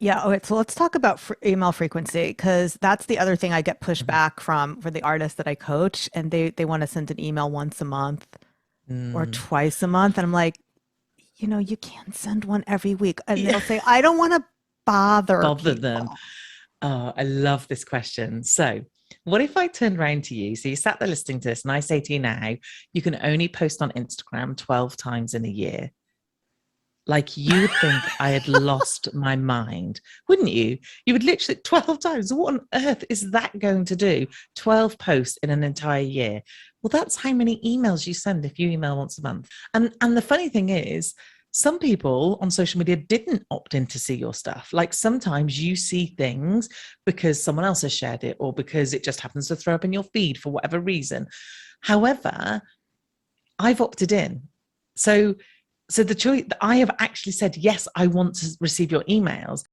Yeah. Okay. So let's talk about email frequency because that's the other thing I get pushed Mhm. back from for the artists that I coach, and they want to send an email once a month or Mm. twice a month, and I'm like, you can send one every week, and they'll Yeah. say, I don't want to bother Bother them. people. Oh, I love this question. So, what if I turned around to you? So, you sat there listening to this, and I say to you now, you can only post on Instagram 12 times in a year. Like, you would think I had lost my mind, wouldn't you? You would literally 12 times. What on earth is that going to do? 12 posts in an entire year. Well, that's how many emails you send if you email once a month. And the funny thing is, some people on social media didn't opt in to see your stuff. Like sometimes you see things because someone else has shared it or because it just happens to throw up in your feed for whatever reason. However, I've opted in. So the choice, I have actually said, yes, I want to receive your emails.